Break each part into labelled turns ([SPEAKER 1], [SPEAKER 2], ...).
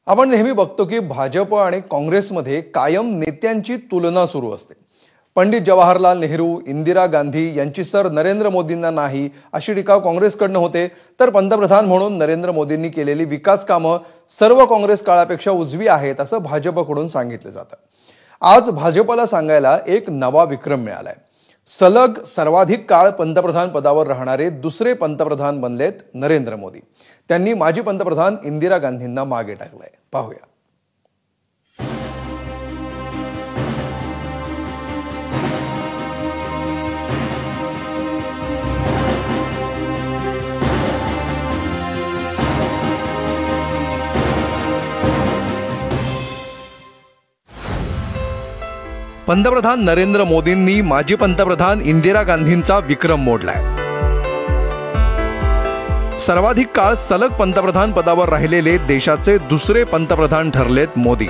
[SPEAKER 1] आपण नेहमी बघतो की भाजप आणि काँग्रेसमध्ये कायम नेत्यांची तुलना सुरू असते। पंडित जवाहरलाल नेहरू, इंदिरा गांधी यांची सर नरेंद्र मोदींना नाही अशी टीका काँग्रेसकडून होते, तर पंतप्रधान म्हणून नरेंद्र मोदींनी केलेली विकास कामे सर्व काँग्रेस काळापेक्षा उजवी आहेत असं भाजपकडून सांगितलं जातं। आज भाजपला सांगायला एक नवा विक्रम मिळालाय। सलग सर्वाधिक काळ पंतप्रधान पदावर राहणारे दुसरे पंतप्रधान बनलेत नरेंद्र मोदी। त्यांनी माजी पंतप्रधान इंदिरा गांधींना मागे टाकलंय। पाहूया। पंतप्रधान नरेंद्र मोदींनी माजी पंतप्रधान इंदिरा गांधींचा विक्रम मोडलाय। सर्वाधिक काळ सलग पंतप्रधान पदावर राहिलेले देशाचे दुसरे पंतप्रधान ठरलेत मोदी।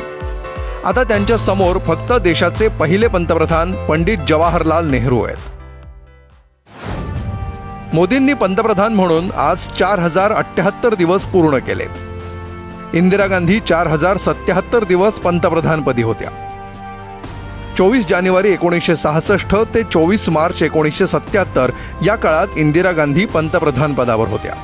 [SPEAKER 1] आता त्यांच्या समोर फक्त देशाचे पहिले पंतप्रधान पंडित जवाहरलाल नेहरू आहेत। मोदींनी पंतप्रधान म्हणून आज 4078 दिवस पूर्ण केले। इंदिरा गांधी 4077 दिवस पंतप्रधानपदी होत्या। 24 जानेवारी 1966 ते 24 मार्च 1977 या काळात इंदिरा गांधी पंतप्रधान पदावर होत्या।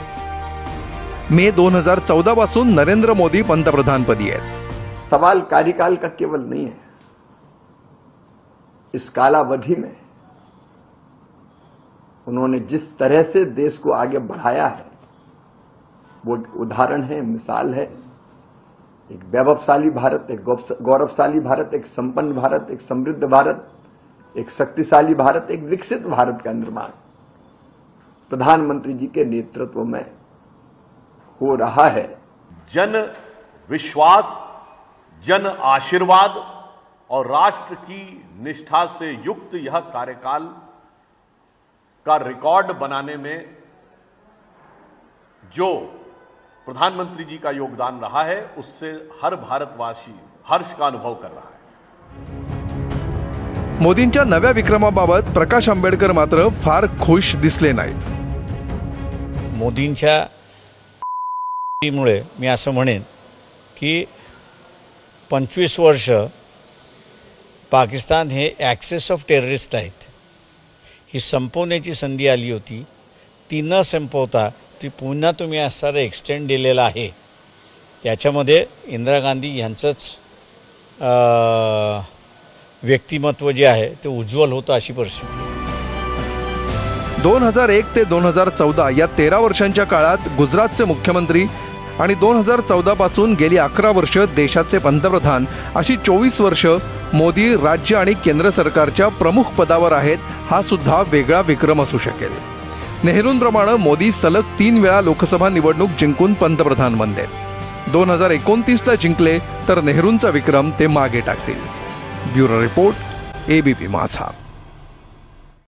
[SPEAKER 1] मे 2014 पासून नरेंद्र मोदी पंतप्रधानपदी आहेत।
[SPEAKER 2] सवाल कार्यकाल का केवल नहीं है, इस कालावधि में उन्होंने जिस तरह से देश को आगे बढ़ाया है वो उदाहरण है, मिसाल है। एक वैभवशाली भारत, एक गौरवशाली भारत, एक संपन्न भारत, एक समृद्ध भारत, एक शक्तिशाली भारत, एक विकसित भारत का निर्माण प्रधानमंत्री जी के नेतृत्व में हो रहा है।
[SPEAKER 3] जन विश्वास, जन आशीर्वाद और राष्ट्र की निष्ठा से युक्त यह कार्यकाल का रिकॉर्ड बनाने में जो प्रधानमंत्री जी का योगदान रहा है, उससे हर भारतवासी हर्ष का अनुभव कर रहा है।
[SPEAKER 1] मोदींच्या नव्या विक्रमाबाबत प्रकाश आंबेडकर मात्र फार खुश दिसले नाहीत।
[SPEAKER 4] मोदींच्या मुळे मी असं म्हणेन की 25 वर्ष पाकिस्तान हे ॲक्सेस ऑफ टेररिस्ट आहेत, ही संपवण्याची संधी आली होती। ती न संपवता ती पुन्हा तुम्ही असणारं एक्सटेंड दिलेलं आहे। त्याच्यामध्ये इंदिरा गांधी यांचंच व्यक्तिमत्व जे आहे ते उज्ज्वल होतं अशी परिस्थिती।
[SPEAKER 1] 2001 ते 2014 या 13 वर्षांच्या काळात गुजरातचे मुख्यमंत्री आणि 2014 पासून गेली 11 वर्ष देशाचे पंतप्रधान अशी 24 वर्ष मोदी राज्य आणि केंद्र सरकारच्या प्रमुख पदावर आहेत। हा सुद्धा वेगळा विक्रम असू शकेल। नेहरूंप्रमाणे मोदी सलग 3 वेळा लोकसभा निवडणूक जिंकून पंतप्रधान बनले। 2029ला जिंकले तर नेहरूंचा विक्रम ते मागे टाकतील। ब्युरो रिपोर्ट, एबीपी माझा।